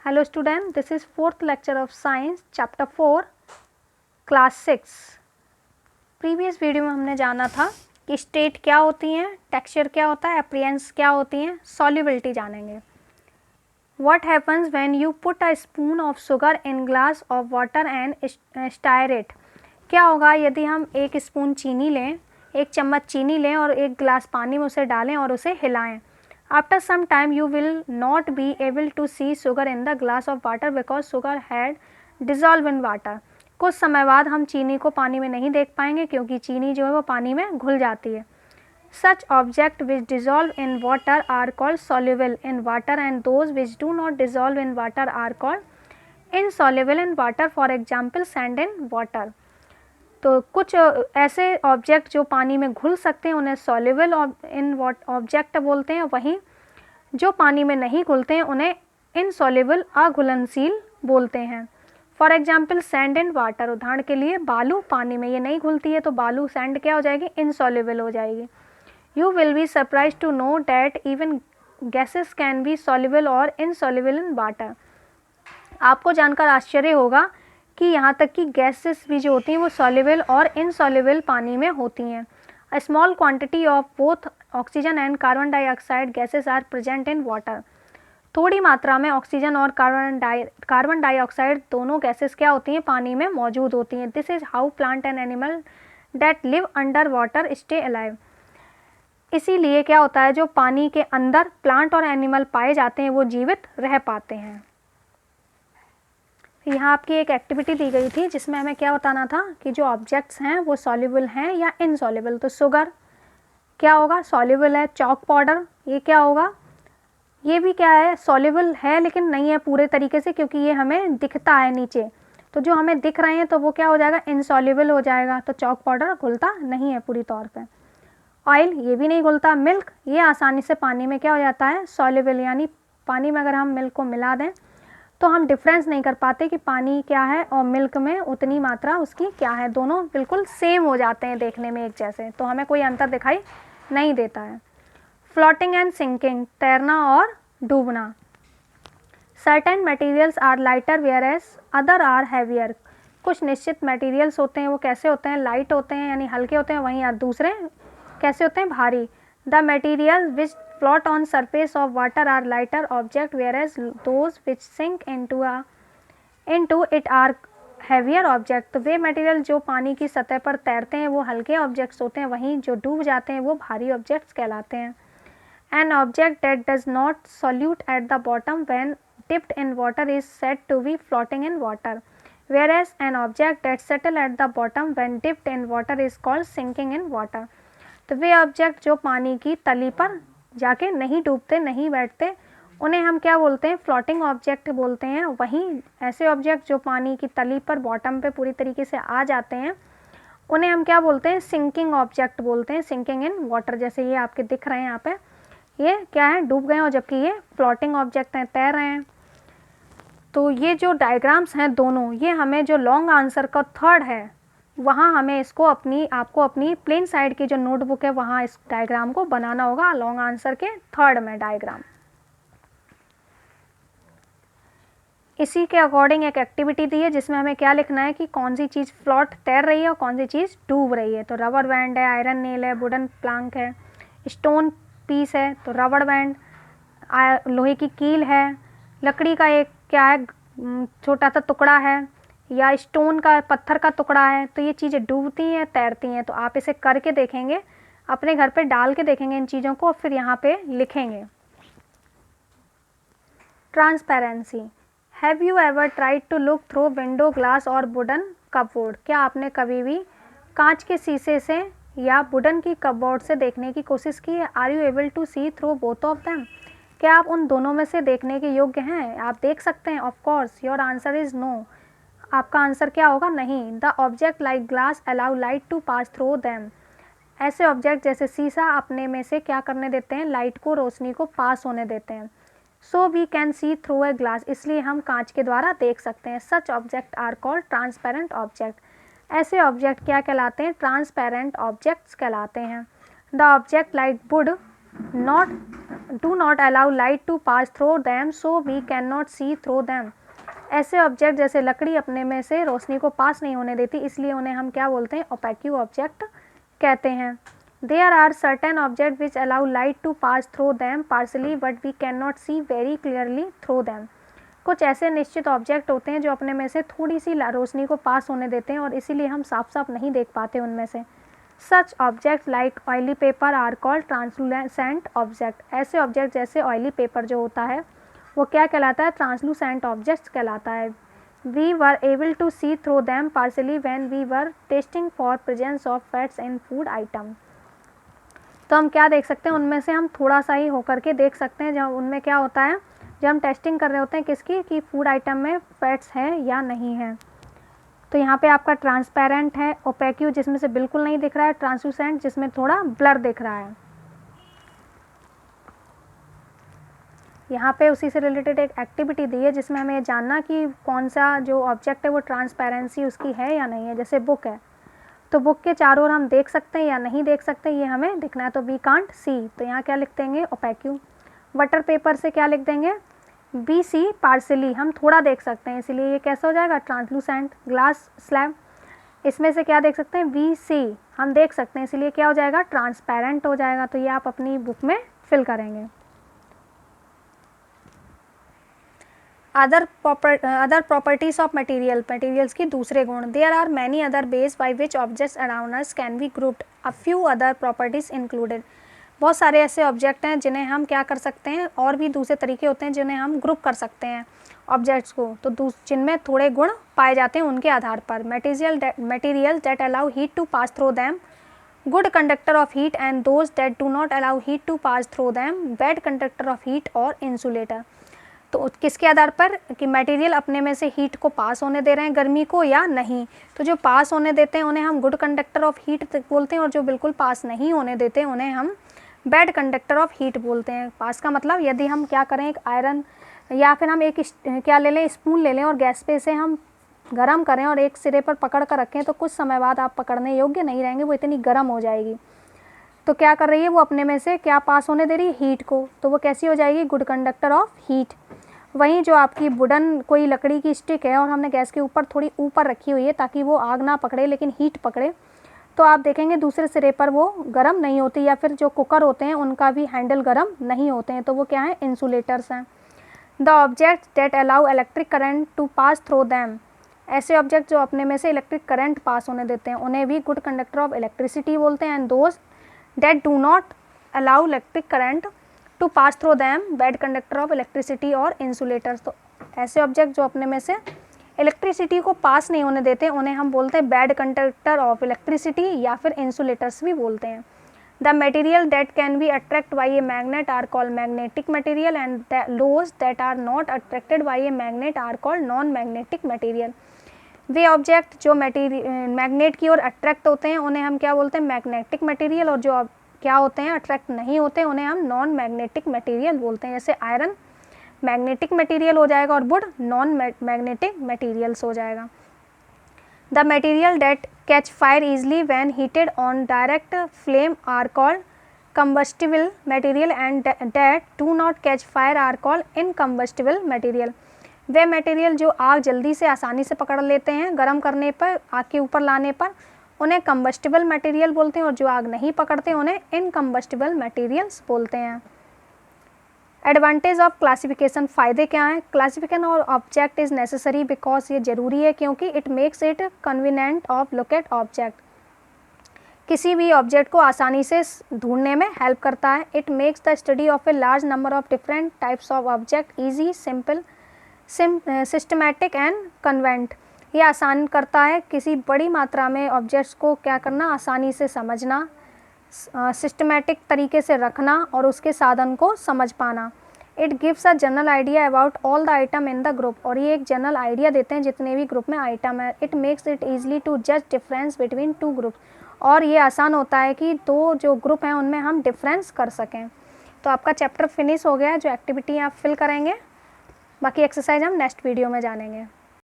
Hello student, this is fourth lecture of science chapter 4 class 6. Previous video में हमने जाना था कि स्टेट क्या होती हैं, टेक्सचर क्या होता है, अपीयरेंस क्या होती हैं, सॉल्युबिलिटी जानेंगे. What happens when you put a spoon of sugar in glass of water and stir it? क्या होगा यदि हम एक स्पून चीनी लें, एक चम्मच चीनी लें और एक गिलास पानी में उसे डालें और उसे हिलाएं. After some time you will not be able to see sugar in the glass of water because sugar had dissolved in water. कुछ समय बाद हम चीनी को पानी में नहीं देख पाएंगे क्योंकि चीनी जो है वो पानी में घुल जाती है. Such objects which dissolve in water are called soluble in water and those which do not dissolve in water are called insoluble in water. For example, sand in water. तो कुछ ऐसे ऑब्जेक्ट जो पानी में घुल सकते हैं उन्हें सॉल्युबल इन ऑब्जेक्ट बोलते हैं, वहीं जो पानी में नहीं घुलते हैं उन्हें इनसॉल्युबल अघुलनशील बोलते हैं. For example sand in water, उदाहरण के लिए बालू पानी में ये नहीं घुलती है तो बालू सैंड क्या हो जाएगी, इनसॉल्युबल हो जाएगी. You will be surprise to know that even gases can be soluble और इनसॉल्युबल इन वाटर. आपको जानकर आश्चर्य होगा कि यहाँ तक कि गैसेस भी जो होती हैं वो सॉल्युबल और इनसॉल्युबल पानी में होती हैं. A small quantity of both oxygen and carbon dioxide gases are present in water. थोड़ी मात्रा में ऑक्सीजन और कार्बन डाइऑक्साइड दोनों गैसेस क्या होती हैं, पानी में मौजूद होती हैं. This is how plant and animal that live under water stay alive. इसीलिए क्या होता है, जो पानी के अंदर प्लांट और एनिमल पाए जाते हैं वो जीवित रह पाते हैं. यहाँ आपकी एक एक्टिविटी दी गई थी जिसमें हमें क्या बताना था कि जो ऑब्जेक्ट्स हैं वो सॉल्युबल हैं या इनसॉल्युबल. तो शुगर क्या होगा, सॉल्युबल है. चॉक पाउडर ये क्या होगा, ये भी क्या है, सॉल्युबल है लेकिन नहीं है पूरे तरीके से क्योंकि ये हमें दिखता है नीचे. तो जो हमें दिख रहे हैं तो वो क्या हो जाएगा, इनसॉल्युबल हो जाएगा. तो चॉक पाउडर घुलता नहीं है पूरी तौर पे. ऑयल ये भी नहीं घुलता. मिल्क ये आसानी से पानी में क्या हो जाता है, सॉल्युबल. यानी पानी में अगर हम मिल्क को मिला दें तो हम डिफरेंस नहीं कर पाते कि पानी क्या है और मिल्क में उतनी मात्रा उसकी क्या है. दोनों बिल्कुल सेम हो जाते हैं देखने में एक जैसे, तो हमें कोई अंतर दिखाई नहीं देता है. फ्लोटिंग एंड सिंकिंग, तैरना और डूबना. Certain materials are lighter whereas other are heavier. कुछ निश्चित मटेरियल्स होते हैं वो कैसे होते हैं, लाइट होते हैं यानी हल्के होते हैं, वहीं दूसरे कैसे होते हैं, भारी. The material which float on surface of water are lighter object whereas those which sink into it are heavier object. तो वे मटेरियल जो पानी की सतह पर तैरते हैं वो हल्के ऑब्जेक्ट्स होते हैं, वहीं जो डूब जाते हैं वो भारी ऑब्जेक्ट्स कहलाते हैं. An object that does not solute at the bottom when dipped in water is said to be floating in water, whereas an object that settle at the bottom when dipped in water is called sinking in water. तो वे object जो पानी की तली पर जाके नहीं डूबते, नहीं बैठते, उन्हें हम क्या बोलते हैं, फ्लोटिंग ऑब्जेक्ट बोलते हैं. वहीं ऐसे ऑब्जेक्ट जो पानी की तली पर बॉटम पे पूरी तरीके से आ जाते हैं उन्हें हम क्या बोलते हैं, सिंकिंग ऑब्जेक्ट बोलते हैं. सिंकिंग इन वाटर, जैसे ये आपके दिख रहे हैं यहाँ पे, ये क्या है, डूब गए और जबकि ये फ्लोटिंग ऑब्जेक्ट हैं, तैर रहे हैं. तो ये जो डायग्राम्स हैं दोनों, ये हमें जो लॉन्ग आंसर का थर्ड है वहाँ हमें इसको आपको अपनी प्लेन साइड की जो नोटबुक है वहाँ इस डायग्राम को बनाना होगा लॉन्ग आंसर के थर्ड में डायग्राम. इसी के अकॉर्डिंग एक एक्टिविटी दी है जिसमें हमें क्या लिखना है कि कौन सी चीज़ फ्लोट तैर रही है और कौन सी चीज़ डूब रही है. तो रबर बैंड है, आयरन नेल है, वुडन प्लैंक है, स्टोन पीस है. तो रबर बैंड, लोहे की कील है, लकड़ी का एक क्या है, छोटा सा टुकड़ा है, या स्टोन का, पत्थर का टुकड़ा है. तो ये चीज़ें डूबती हैं, तैरती हैं. तो आप इसे करके देखेंगे, अपने घर पे डाल के देखेंगे इन चीज़ों को और फिर यहाँ पे लिखेंगे. Transparency. Have you ever tried to look through window glass और वुडन कपबोर्ड. क्या आपने कभी भी कांच के शीशे से या वुडन की कपबोर्ड से देखने की कोशिश की है. Are you able to see through both of them. क्या आप उन दोनों में से देखने के योग्य हैं, आप देख सकते हैं. Of course your answer is no. आपका आंसर क्या होगा, नहीं. The object like glass allow light to pass through them. ऐसे ऑब्जेक्ट जैसे शीशा अपने में से क्या करने देते हैं, लाइट को, रोशनी को पास होने देते हैं. So we can see through a glass, इसलिए हम कांच के द्वारा देख सकते हैं. Such object are called transparent object. ऐसे ऑब्जेक्ट क्या कहलाते हैं, ट्रांसपेरेंट ऑब्जेक्ट्स कहलाते हैं. The object like wood do not allow light to pass through them so we can not see through them. ऐसे ऑब्जेक्ट जैसे लकड़ी अपने में से रोशनी को पास नहीं होने देती, इसलिए उन्हें हम क्या बोलते हैं, ओपेक्यू ऑब्जेक्ट कहते हैं। There are certain object which allow light to pass through them partially but we can not see very clearly through them. कुछ ऐसे निश्चित ऑब्जेक्ट होते हैं जो अपने में से थोड़ी सी रोशनी को पास होने देते हैं और इसीलिए हम साफ साफ नहीं देख पाते उनमें से। Such object like oily paper are called translucent object. ऐसे ऑब्जेक्ट जैसे ऑयली पेपर जो होता है वो क्या कहलाता है, ट्रांसलूसेंट ऑब्जेक्ट्स कहलाता है। We were able to see through them partially when we were testing for presence of fats in food item. तो हम क्या देख सकते हैं, उनमें से हम थोड़ा सा ही होकर के देख सकते हैं, जब उनमें क्या होता है, जब हम टेस्टिंग कर रहे होते हैं किसकी, कि फूड आइटम में फैट्स हैं या नहीं है। तो यहाँ पे आपका ट्रांसपेरेंट है, ओपेक्यू जिसमें से बिल्कुल नहीं दिख रहा है, ट्रांसलूसेंट जिसमें थोड़ा ब्लर दिख रहा है। यहाँ पे उसी से रिलेटेड एक एक्टिविटी दी है जिसमें हमें जानना कि कौन सा जो ऑब्जेक्ट है वो ट्रांसपेरेंसी उसकी है या नहीं है। जैसे बुक है तो बुक के चारों ओर हम देख सकते हैं या नहीं देख सकते, ये हमें दिखना है, तो वी कांट सी, तो यहाँ क्या लिख देंगे, ओपेक्यू। वाटर पेपर से क्या लिख देंगे, बी सी पार्सली, हम थोड़ा देख सकते हैं, इसलिए ये कैसा हो जाएगा, ट्रांसलूसेंट। ग्लास स्लैब, इसमें से क्या देख सकते हैं, वी सी, हम देख सकते हैं, इसलिए क्या हो जाएगा, ट्रांसपेरेंट हो जाएगा। तो ये आप अपनी बुक में फिल करेंगे। अदर प्रॉपर्टीज ऑफ मटेरियल्स की दूसरे गुण। There are many other ways by which objects around us can be grouped, a few other properties included. बहुत सारे ऐसे ऑब्जेक्ट हैं जिन्हें हम क्या कर सकते हैं, और भी दूसरे तरीके होते हैं जिन्हें हम ग्रुप कर सकते हैं ऑब्जेक्ट्स को, तो जिनमें थोड़े गुण पाए जाते हैं उनके आधार पर। Material that allow heat to pass through them, good conductor of heat, and those that do not allow heat to pass through them, bad conductor of heat और इंसुलेटर। तो किसके आधार पर, कि मटेरियल अपने में से हीट को पास होने दे रहे हैं, गर्मी को, या नहीं। तो जो पास होने देते हैं उन्हें हम गुड कंडक्टर ऑफ हीट बोलते हैं, और जो बिल्कुल पास नहीं होने देते उन्हें हम बैड कंडक्टर ऑफ हीट बोलते हैं। पास का मतलब, यदि हम क्या करें, एक आयरन या फिर हम एक क्या ले लें, स्पून ले लें और गैस पे से हम गरम करें और एक सिरे पर पकड़ कर रखें, तो कुछ समय बाद आप पकड़ने योग्य नहीं रहेंगे, वो इतनी गर्म हो जाएगी। तो क्या कर रही है, वो अपने में से क्या पास होने दे रही है, हीट को, तो वो कैसी हो जाएगी, गुड कंडक्टर ऑफ हीट। वहीं जो आपकी वुडन कोई लकड़ी की स्टिक है और हमने गैस के ऊपर थोड़ी ऊपर रखी हुई है ताकि वो आग ना पकड़े लेकिन हीट पकड़े, तो आप देखेंगे दूसरे सिरे पर वो गर्म नहीं होती, या फिर जो कुकर होते हैं उनका भी हैंडल गर्म नहीं होते हैं, तो वो क्या है, इंसुलेटर्स हैं। The object that allow electric current to pass through them, ऐसे ऑब्जेक्ट जो अपने में से इलेक्ट्रिक करंट पास होने देते हैं उन्हें भी गुड कंडक्टर ऑफ इलेक्ट्रिसिटी बोलते हैं। And those that do not allow electric current to pass through them, bad conductor of electricity और इंसुलेटर्स। तो ऐसे ऑब्जेक्ट जो अपने में से इलेक्ट्रिसिटी को पास नहीं होने देते उन्हें हम बोलते हैं बैड कंडक्टर ऑफ इलेक्ट्रिसिटी, या फिर इंसुलेटर्स भी बोलते हैं। The material that can be attract by a magnet are called magnetic material, and those that are not attracted by a magnet are called non magnetic material. वे object जो magnet की ओर attract होते हैं उन्हें हम क्या बोलते हैं, मैग्नेटिक मटेरियल, और जो क्या होते हैं, अट्रैक्ट नहीं होते उन्हें हम नॉन मैग्नेटिक मटेरियल बोलते हैं। जैसे आयरन मैग्नेटिक मटेरियल हो जाएगा और वुड नॉन मैग्नेटिक मटेरियल्स हो जाएगा। The material that catch fire easily when heated on direct flame are called combustible material, and that do not catch fire are called incombustible material. वे material जो आग जल्दी से आसानी से पकड़ लेते हैं गर्म करने पर, आग के ऊपर लाने पर, उन्हें कंबस्टिबल मटेरियल बोलते हैं, और जो आग नहीं पकड़ते उन्हें इनकम्बस्टिबल मटेरियल्स बोलते हैं। एडवांटेज ऑफ क्लासिफिकेशन, फ़ायदे क्या हैं, क्लासिफिकेशन और ऑब्जेक्ट इज़ नेसेसरी बिकॉज, ये ज़रूरी है क्योंकि it makes it convenient of look at object, किसी भी ऑब्जेक्ट को आसानी से ढूंढने में हेल्प करता है। It makes the study of a large number of different types of object easy, simple, systematic and convent, ये आसान करता है किसी बड़ी मात्रा में ऑब्जेक्ट्स को क्या करना, आसानी से समझना, सिस्टमैटिक तरीके से रखना और उसके साधन को समझ पाना। It gives a general idea about all the item in the group, और ये एक जनरल आइडिया देते हैं जितने भी ग्रुप में आइटम है। It makes it easily to जज डिफरेंस बिटवीन टू ग्रुप्स, और ये आसान होता है कि दो जो ग्रुप हैं उनमें हम डिफरेंस कर सकें। तो आपका चैप्टर फिनिश हो गया है, जो एक्टिविटी आप फिल करेंगे, बाकी एक्सरसाइज हम नेक्स्ट वीडियो में जानेंगे।